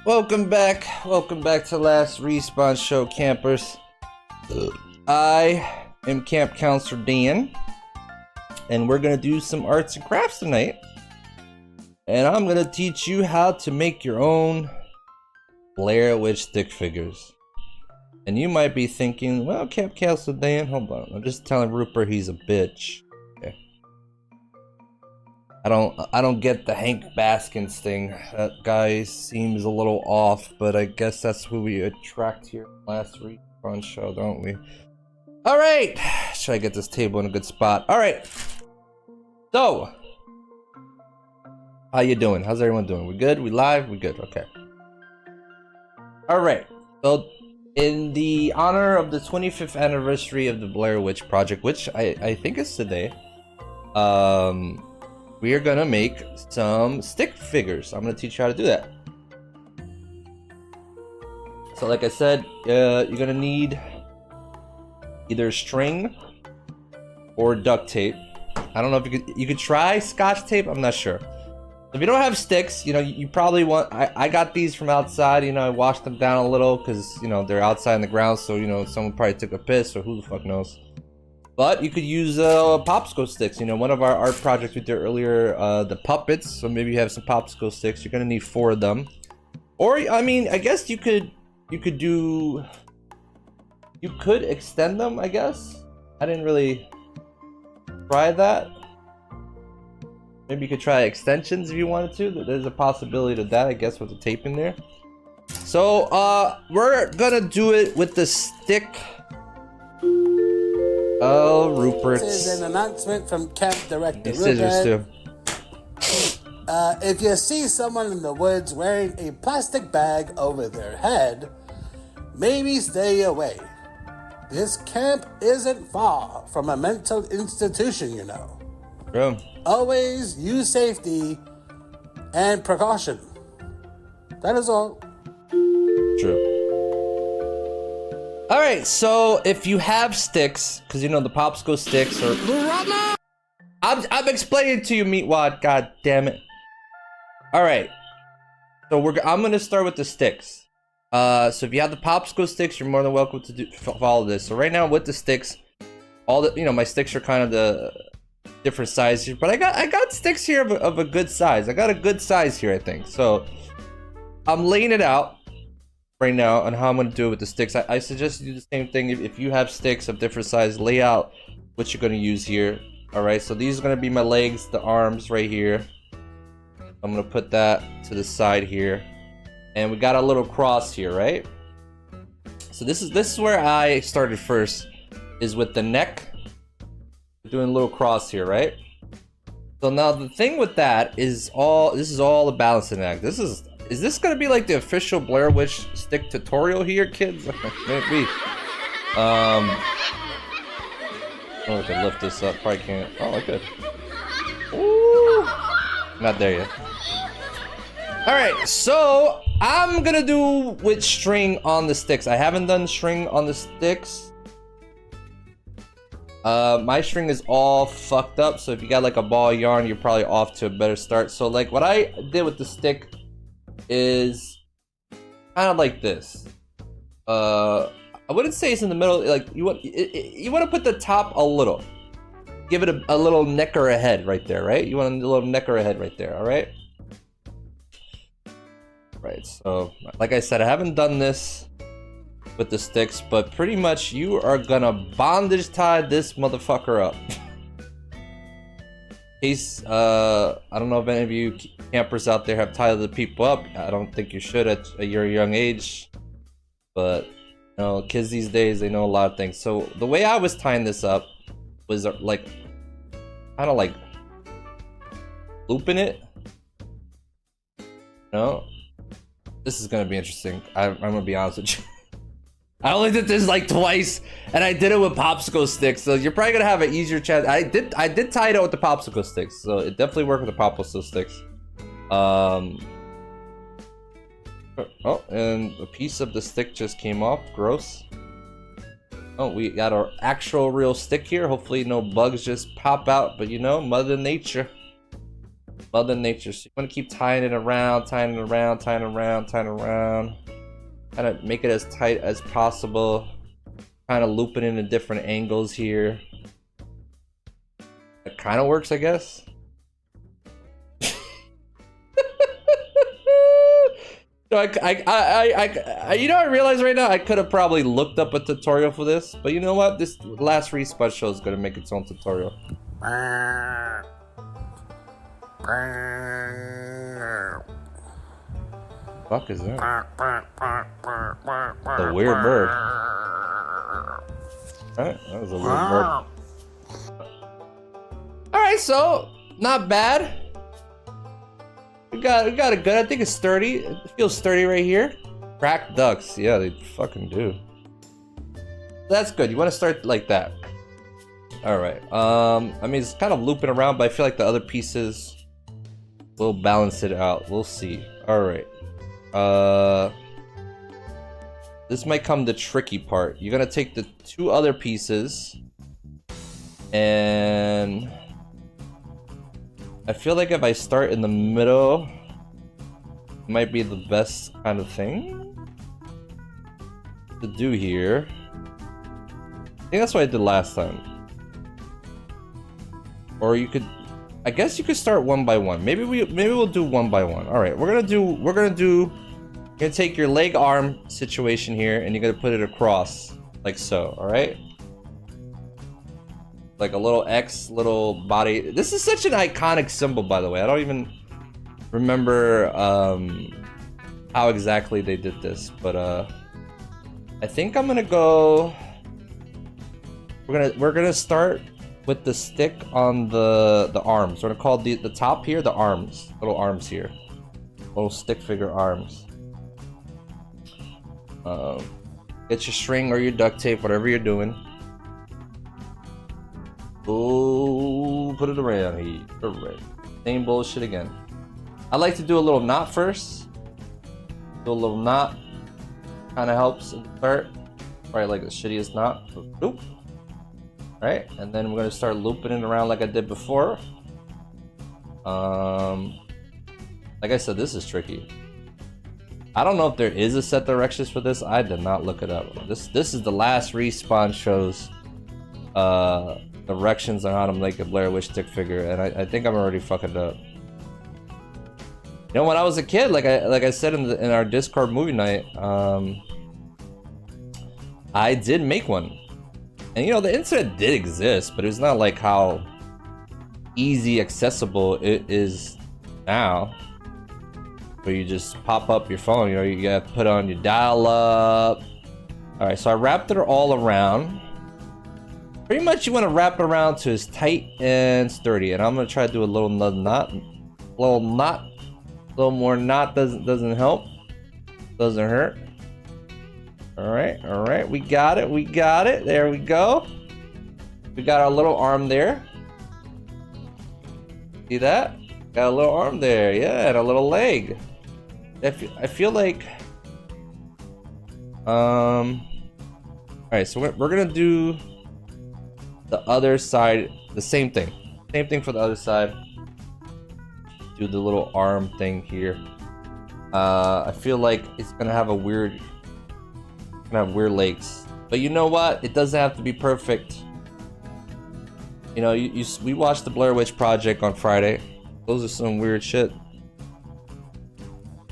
Welcome back. Welcome back to Last Respawn Show, campers. I am Camp Counselor Dan, and we're gonna do some arts and crafts tonight. And I'm gonna teach you how to make your own Blair Witch stick figures. And you might be thinking, well, Camp Counselor Dan, hold on. I'm just telling Rupert he's a bitch. Okay. I don't get the Hank Baskins thing. That guy seems a little off, but I guess that's who we attract here last Respawn Show, don't we? Alright! Should I get this table in a good spot? Alright. So, how you doing? How's everyone doing? We good? We live? We good? Okay. Alright. So, in the honor of the 25th anniversary of the Blair Witch Project, which I think is today, we are gonna make some stick figures. I'm gonna teach you how to do that. So like I said, you're gonna need either string or duct tape. I don't know if you could try scotch tape, I'm not sure. If you don't have sticks, you know, you probably want, I got these from outside, you know, I washed them down a little because, you know, they're outside in the ground, so, you know, someone probably took a piss or who the fuck knows. But you could use popsicle sticks. You know, one of our art projects we did earlier, the puppets. So maybe you have some popsicle sticks. You're gonna need 4 of them. Or I mean, I guess you could extend them. I guess I didn't really try that. Maybe you could try extensions if you wanted to. There's a possibility to that, I guess, with the tape in there. So we're gonna do it with the stick. Oh, Rupert. This is an announcement from Camp Director Rupert. Scissors too. If you see someone in the woods wearing a plastic bag over their head, maybe stay away. This camp isn't far from a mental institution, you know. True. Always use safety and precaution. That is all. True. Alright, so if you have sticks, because you know the popsicle sticks are... I'm explaining to you, Meatwad, god damn it. Alright. So I'm gonna start with the sticks. So if you have the popsicle sticks, you're more than welcome to follow this. So right now with the sticks, all the, you know, my sticks are kind of the different sizes, but I got sticks here of a good size. I got a good size here, I think. So I'm laying it out right now on how I'm going to do it with the sticks. I suggest you do the same thing. If you have sticks of different size, lay out what you're going to use here. Alright, so these are going to be my legs, the arms right here. I'm going to put that to the side here. And we got a little cross here, right? So this is where I started first, is with the neck. Doing a little cross here, right? So now the thing with that is this is all a balancing act. Is this gonna be like the official Blair Witch stick tutorial here, kids? Maybe. Oh, I can lift this up. Probably can't. Oh, I could. Ooh. Not there yet. Alright, so I'm gonna do with string on the sticks. I haven't done string on the sticks. My string is all fucked up, so if you got like a ball of yarn, you're probably off to a better start. So like what I did with the stick is kind of like this. I wouldn't say it's in the middle. Like you want to put the top a little, give it a little neck or a head right there, right? You want a little neck or a head right there. All right. Right. So like I said, I haven't done this with the sticks, but pretty much you are gonna bondage tie this motherfucker up. In case I don't know if any of you campers out there have tied the people up. I don't think you should at your young age, but you know, kids these days, they know a lot of things. So the way I was tying this up was like kind of like looping it. No, this is gonna be interesting. I'm gonna be honest with you. I only did this like twice, and I did it with popsicle sticks, so you're probably gonna have an easier chance. I did tie it out with the popsicle sticks, so it definitely worked with the popsicle sticks. Oh, and a piece of the stick just came off. Gross. Oh, we got our actual real stick here. Hopefully no bugs just pop out, but you know, Mother Nature. Mother Nature. So you want to keep tying it around, tying it around, tying it around, tying it around. Kind of make it as tight as possible. Kind of loop it into different angles here. It kind of works, I guess. So I realize right now I could have probably looked up a tutorial for this, but you know what? This last respawn show is gonna make its own tutorial. Fuck is that? The weird bird. Right? That was a weird bird. Alright, so not bad. We got it good. I think it's sturdy. It feels sturdy right here. Cracked ducts. Yeah, they fucking do. That's good. You want to start like that. Alright. I mean, it's kind of looping around, but I feel like the other pieces will balance it out. We'll see. Alright. This might come the tricky part. You're gonna take the two other pieces and I feel like if I start in the middle, it might be the best kind of thing to do here. I think that's what I did last time. Or you could, I guess you could start one by one. Maybe we'll do one by one. All right, you're gonna take your leg arm situation here and you're gonna put it across like so. All right. Like a little X, little body. This is such an iconic symbol, by the way. I don't even remember how exactly they did this, but I think I'm gonna go. We're gonna start with the stick on the arms. We're gonna call the top here the arms, little arms here, little stick figure arms. Get your string or your duct tape, whatever you're doing. Oh, put it around here. Correct. Same bullshit again. I like to do a little knot first. Do a little knot. Kind of helps at the start. Probably like the shittiest knot. Loop. Alright, and then we're gonna start looping it around like I did before. Like I said, this is tricky. I don't know if there is a set directions for this. I did not look it up. This is the last respawn show's directions on how to make a Blair Witch stick figure, and I think I'm already fucking up. You know, when I was a kid, like I said in our Discord movie night, I did make one, and you know the internet did exist, but it's not like how easy accessible it is now. Where you just pop up your phone, you know, you gotta put on your dial up. All right, so I wrapped it all around. Pretty much you want to wrap it around to as tight and sturdy, and I'm gonna try to do a little knot, a little more knot. Doesn't help, doesn't hurt. All right, we got it. There we go. We got our little arm there. See that? Got a little arm there, yeah, and a little leg. I feel like, all right, so we're gonna do the other side, the same thing for the other side. Do the little arm thing here. I feel like it's gonna have weird legs, but you know what? It doesn't have to be perfect. You know, we watched the Blair Witch Project on Friday. Those are some weird shit.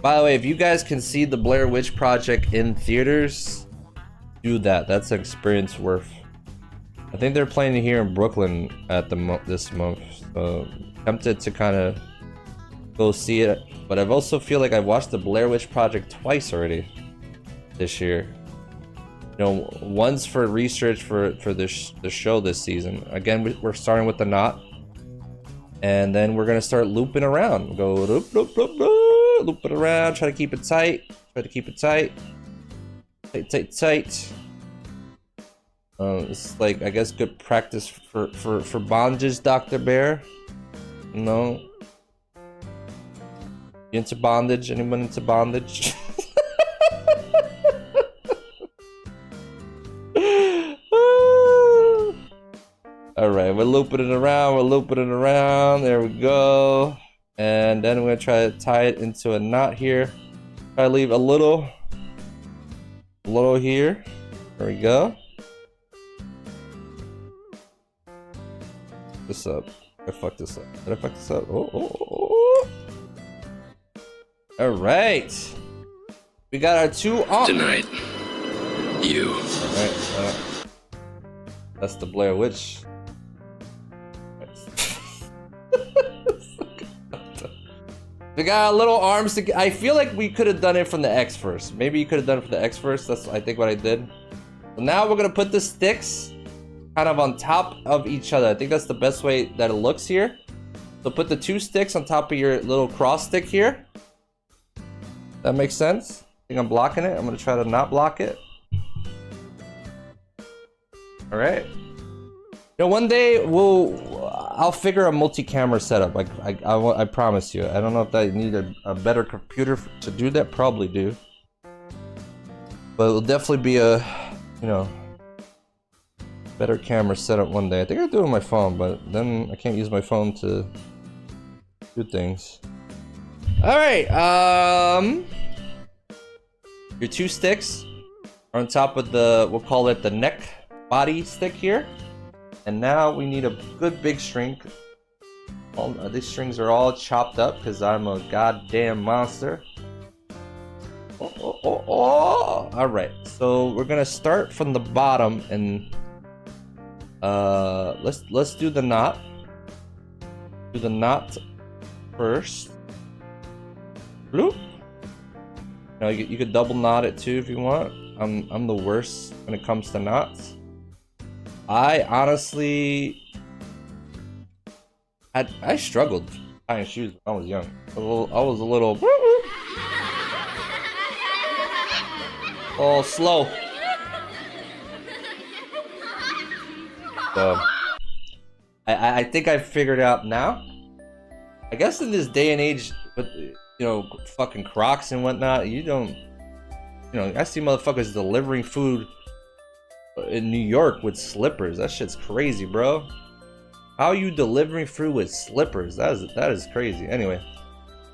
By the way, if you guys can see the Blair Witch Project in theaters, do that. That's an experience worth. I think they're playing it here in Brooklyn at this month. So tempted to kind of go see it, but I've also feel like I've watched the Blair Witch Project twice already this year. You know, once for research for the show this season. Again, we're starting with the knot. And then we're gonna start looping around. Go loop, loop, loop, loop, loop it around. Try to keep it tight. Tight. This is like, I guess, good practice for bondage, Dr. Bear. No. You into bondage? Anyone into bondage? Alright, we're looping it around, there we go. And then we're gonna try to tie it into a knot here. Try to leave a little here. There we go. This up. I fucked this up. Did I fuck this up? Oh. All right. We got our two on. Tonight, you. All right. That's the Blair Witch. We got our little arms to. I feel like we could have done it from the X first. Maybe you could have done it from the X first. That's I think what I did. So now we're gonna put the sticks kind of on top of each other. I think that's the best way that it looks here. So put the two sticks on top of your little cross stick here. That makes sense. I think I'm blocking it. I'm gonna try to not block it. All right. You know, one day I'll figure a multi-camera setup. Like I promise you. I don't know if I need a better computer to do that. Probably do. But it'll definitely be a, you know, better camera setup one day. I think I'll do it on my phone, but then I can't use my phone to do things. All right. Your two sticks are on top of the, we'll call it the neck body stick here. And now we need a good big string. These strings are all chopped up because I'm a goddamn monster. Oh. All right, so we're gonna start from the bottom and let's do the knot. Do the knot first. Bloop. Now you could double knot it too if you want. I'm the worst when it comes to knots. I honestly, I struggled tying shoes when I was young. I was a little slow. So I think I figured it out now. I guess in this day and age, with you know fucking Crocs and whatnot, you don't, you know, I see motherfuckers delivering food in New York with slippers. That shit's crazy, bro. How are you delivering food with slippers? That is crazy. Anyway,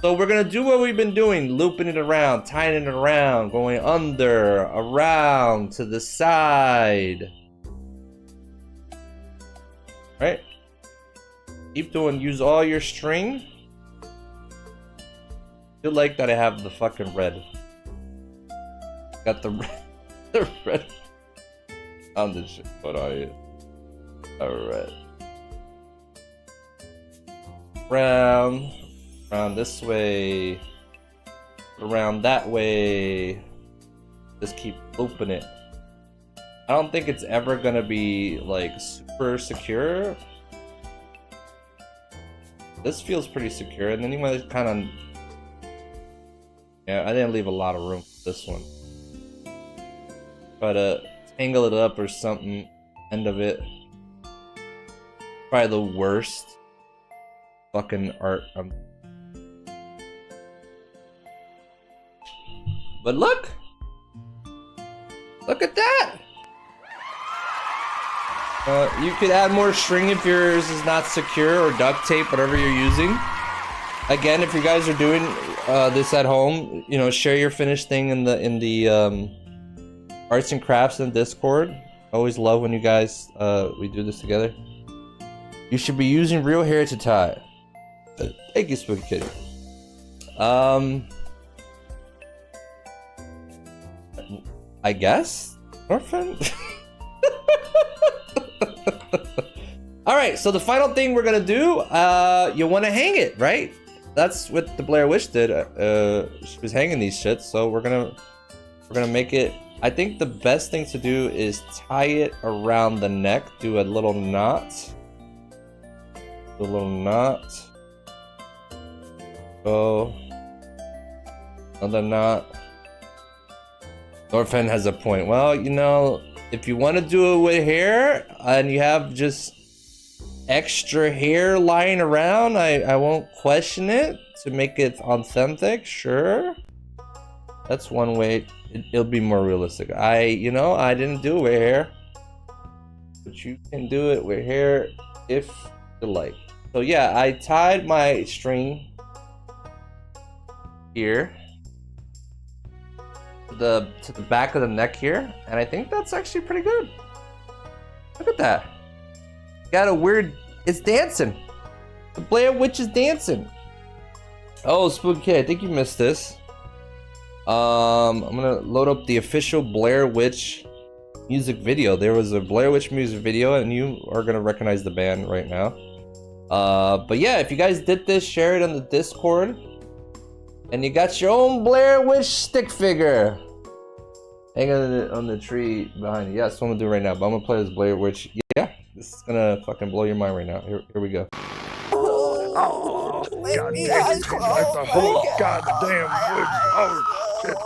so we're gonna do what we've been doing, looping it around, tying it around, going under, around, to the side. Right? Keep doing, use all your string. I feel like that I have the fucking red. Got the red on this shit, but alright. Round this way, around that way. Just keep looping it. I don't think it's ever gonna be like super secure. This feels pretty secure, and then you want to kind of, yeah, I didn't leave a lot of room for this one. Try to tangle it up or something. End of it. Probably the worst fucking art. But look at that. You could add more string if yours is not secure, or duct tape, whatever you're using. Again, if you guys are doing this at home, you know, share your finished thing in the arts and crafts in Discord. Always love when you guys we do this together. You should be using real hair to tie. Thank you, Spooky Kitty. I guess, orphan. All right, so the final thing we're gonna do, you want to hang it, right? That's what the Blair Witch did. She was hanging these shits, so we're gonna make it. I think the best thing to do is tie it around the neck. Do a little knot. Do a little knot. Go. Another knot. Norfan has a point. Well, you know, if you want to do it with hair and you have just extra hair lying around, I won't question it to make it authentic. Sure, that's one way. It'll be more realistic. You know, I didn't do it with hair, but you can do it with hair if you like. So yeah, I tied my string here to the back of the neck here, and I think that's actually pretty good. Look at that. Got a weird. It's dancing. The Blair Witch is dancing. Oh, Spooky Kid, I think you missed this. I'm gonna load up the official Blair Witch music video. There was a Blair Witch music video, and you are gonna recognize the band right now. But yeah, if you guys did this, share it on the Discord, and you got your own Blair Witch stick figure hanging on the tree behind you. Yeah, that's what I'm gonna do right now. But I'm gonna play this Blair Witch. Yeah, this is gonna fucking blow your mind right now. Here we go. Oh, God damn, it seems like the whole goddamn woods. Oh, shit.